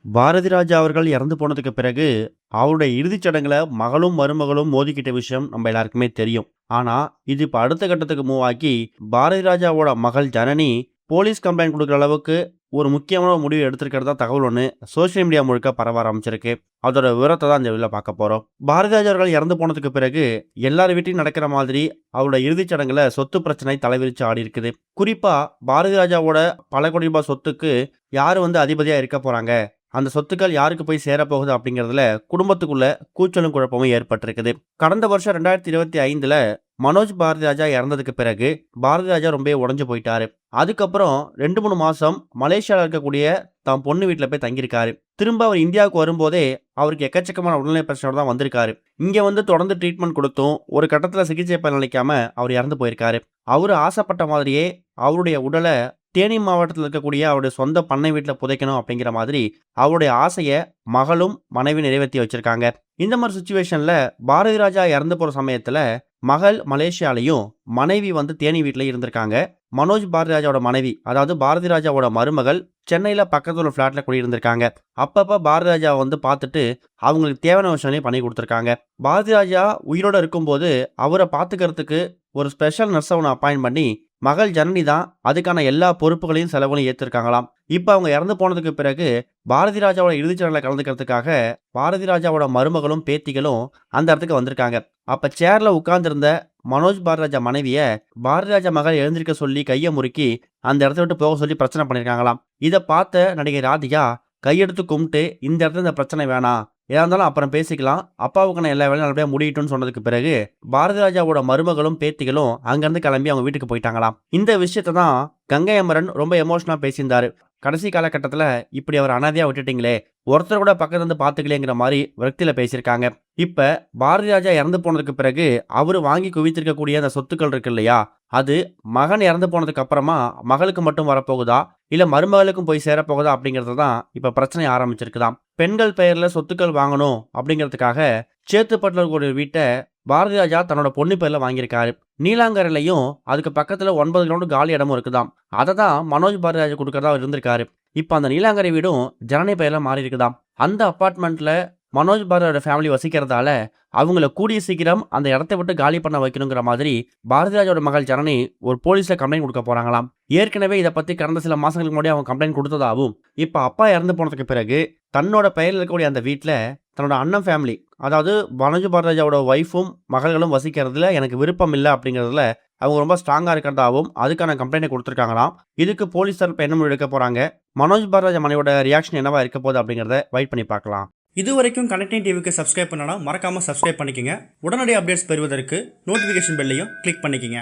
பாரதி ராஜா அவர்கள் இறந்து போனதுக்கு பிறகு, அவருடைய இறுதிச் சடங்குல மகளும், மருமகளும் மோதிக்கிட்ட விஷயம் நம்ம எல்லாருக்குமே தெரியும். ஆனா, இது இப்ப அடுத்த கட்டத்துக்கு மூவ் ஆகி, பாரதி ராஜாவோட மகள் ஜனனி போலீஸ் கம்ப்ளைண்ட் குடுக்குற அளவுக்கு ஒரு முக்கியமான முடிவு எடுத்திருக்கிறதா தகவல் ஒண்ணு சோசியல் மீடியா முழுக்க பரவ ஆரம்பிச்சிருக்கு. அதோட விவரத்த தான் இந்த வீடியோல பார்க்க போறோம். பாரதி ராஜா அவர்கள் இறந்து போனதுக்கு பிறகு, எல்லார் வீட்லயும் நடக்கிற மாதிரி அவரோட இறுதிச் சடங்குல சொத்து பிரச்சனை தலைவிரிச்சு ஆடியிருக்குது. குறிப்பா பாரதி ராஜாவோட பல கோடி ரூபாய் சொத்துக்கு யாரு அதிபதியா இருக்க போறாங்க? அந்த சொத்துக்கள் யாருக்கு போய் சேரப்போகுது அப்படிங்கிறதுல குடும்பத்துக்குள்ள கூச்சலும் குழப்பமும் ஏற்பட்டிருக்குது. கடந்த வருஷம் 2025ல மனோஜ் பாரதி ராஜா இறந்ததுக்கு பிறகு பாரதி ராஜா ரொம்பவே உடைஞ்சு போயிட்டாரு. அதுக்கப்புறம் 2-3 மாசம் மலேசியாவில் இருக்கக்கூடிய தான் பொண்ணு வீட்டில் போய் தங்கியிருக்காரு. திரும்ப அவர் இந்தியாவுக்கு வரும்போதே அவருக்கு எக்கச்சக்கமான உடல்நிலை பிரச்சனையோட தான் வந்திருக்காரு. இங்க தொடர்ந்து ட்ரீட்மெண்ட் கொடுத்தும் ஒரு கட்டத்தில் சிகிச்சை பலனளிக்காம அவர் இறந்து போயிருக்காரு. அவரு ஆசைப்பட்ட மாதிரியே அவருடைய உடலை தேனி மாவட்டத்தில் இருக்கக்கூடிய அவருடைய சொந்த பண்ணை வீட்டில் புதைக்கணும் அப்படிங்கிற மாதிரி அவருடைய ஆசையை மகளும் மனைவி நிறைவேற்றி வச்சிருக்காங்க. இந்த மாதிரி சுச்சுவேஷன்ல பாரதி ராஜா இறந்து போற சமயத்துல மகள் மலேசியாலையும் மனைவி தேனி வீட்டில் இருந்திருக்காங்க. மனோஜ் பாரதி ராஜாவோட மனைவி, அதாவது பாரதி ராஜாவோட மருமகள் சென்னையில பக்கத்துல ஒரு ஃபிளாட்ல குடியிருந்திருக்காங்க. அப்பப்ப பாரதி ராஜா பார்த்துட்டு அவங்களுக்கு தேவையான விஷயங்களையும் பண்ணி கொடுத்துருக்காங்க. பாரதி ராஜா உயிரோட இருக்கும்போது அவரை பார்த்துக்கிறதுக்கு ஒரு ஸ்பெஷல் நர்ஸை ஒன்று அப்பாயின்ட் பண்ணி மகள் ஜனனி தான் அதுக்கான எல்லா பொறுப்புகளையும் செலவுகளையும் ஏற்றிருக்காங்களாம். இப்போ அவங்க இறந்து போனதுக்கு பிறகு பாரதி ராஜாவோட இறுதிச்சடங்கில் கலந்துக்கிறதுக்காக பாரதி ராஜாவோட மருமகளும் பேத்திகளும் அந்த இடத்துக்கு வந்திருக்காங்க. அப்ப சேர்ல உட்கார்ந்திருந்த மனோஜ் பாரதி ராஜா மனைவிய பாரதி ராஜா மகள் எழுந்திருக்க சொல்லி கையை முறுக்கி அந்த இடத்த விட்டு போக சொல்லி பிரச்சனை பண்ணியிருக்காங்களாம். இதை பார்த்த நடிகை ராதிகா கையெடுத்து கும்பிட்டு இந்த இடத்துல இந்த பிரச்சனை வேணாம், ஏதா இருந்தாலும் அப்புறம் பேசிக்கலாம், அப்பாவுக்கான எல்லா வேலையும் நல்லபடியாக முடியட்டும்னு சொன்னதுக்கு பிறகு பாரதி ராஜாவோட மருமகளும் பேத்திகளும் அங்கேருந்து கிளம்பி அவங்க வீட்டுக்கு போயிட்டாங்களாம். இந்த விஷயத்தை தான் கங்கை அமரன் ரொம்ப எமோஷனலாக பேசியிருந்தாரு. கடைசி காலகட்டத்தில் இப்படி அவர் அனாதையாக விட்டுட்டீங்களே, ஒருத்தர் கூட பக்கத்துல இருந்து பார்த்துக்கலேங்கிற மாதிரி விரக்தியில் பேசியிருக்காங்க. இப்போ பாரதி ராஜா இறந்து போனதுக்கு பிறகு அவர் வாங்கி குவித்திருக்கக்கூடிய அந்த சொத்துக்கள் இருக்கு இல்லையா, அது மகன் இறந்து போனதுக்கு அப்புறமா மகளுக்கு மட்டும் வரப்போகுதா இல்லை மருமகளுக்கும் போய் சேரப்போகுதா அப்படிங்கிறது தான் இப்போ பிரச்சனை ஆரம்பிச்சிருக்குதாம். பெண்கள் பெயரில் சொத்துக்கள் வாங்கணும் அப்படிங்கிறதுக்காக சேத்துப்பட்டில் ஒரு வீட்டை பாரதி ராஜா தன்னோட பொண்ணு பேர்ல வாங்கியிருக்காரு. நீலாங்கரையிலையும் அதுக்கு பக்கத்துல 9 கிலோமீட்டர் காலி இடமும் இருக்குதாம். அதை தான் மனோஜ் பாரதி ராஜா கொடுக்கறதா இருந்திருக்காரு. இப்போ அந்த நீலாங்கரை வீடும் ஜனனி பெயர்ல மாறி இருக்குதாம். அந்த அப்பார்ட்மெண்ட்ல மனோஜ் பாரதியோட ஃபேமிலி வசிக்கிறதால அவங்கள கூடிய சீக்கிரம் அந்த இடத்தை விட்டு காலி பண்ண வைக்கணுங்கிற மாதிரி பாரதி ராஜாவோட மகள் ஜனனி ஒரு போலீஸ்ல கம்ப்ளைண்ட் கொடுக்க போறாங்களாம். ஏற்கனவே இதை பத்தி கடந்த சில மாசங்களுக்கு முன்னாடி அவங்க கம்ப்ளைண்ட் கொடுத்ததாகவும், இப்போ அப்பா இறந்து போனதுக்கு பிறகு தன்னோட பெயரில் இருக்கக்கூடிய அந்த வீட்டில் தன்னோட அண்ணன் ஃபேமிலி, அதாவது மனோஜ் பாரதி ராஜாவோட ஒய்ஃபும் மகள்களும் வசிக்கிறதுல எனக்கு விருப்பம் இல்லை அப்படிங்கிறதுல அவங்க ரொம்ப ஸ்ட்ராங்காக இருக்கிறதாகவும் அதுக்கான கம்ப்ளைண்ட்டை கொடுத்துருக்காங்களாம். இதுக்கு போலீஸ் தரப்பு என்ன முடிவு எடுக்க போறாங்க, மனோஜ் பாரதி ராஜா மனைவியோட ரியாக்ஷன் என்னவா இருக்க போகுது அப்படிங்கிறத வெயிட் பண்ணி பார்க்கலாம். இது வரைக்கும் கனெக்டிங் டிவிக்கு சப்ஸ்கிரைப் பண்ணனா மறக்காம சப்ஸ்கிரைப் பண்ணிக்கங்க. உடனடி அப்டேட்ஸ் பெறுவதற்கு நோட்டிஃபிகேஷன் பெல்லையும் கிளிக் பண்ணிக்கங்க.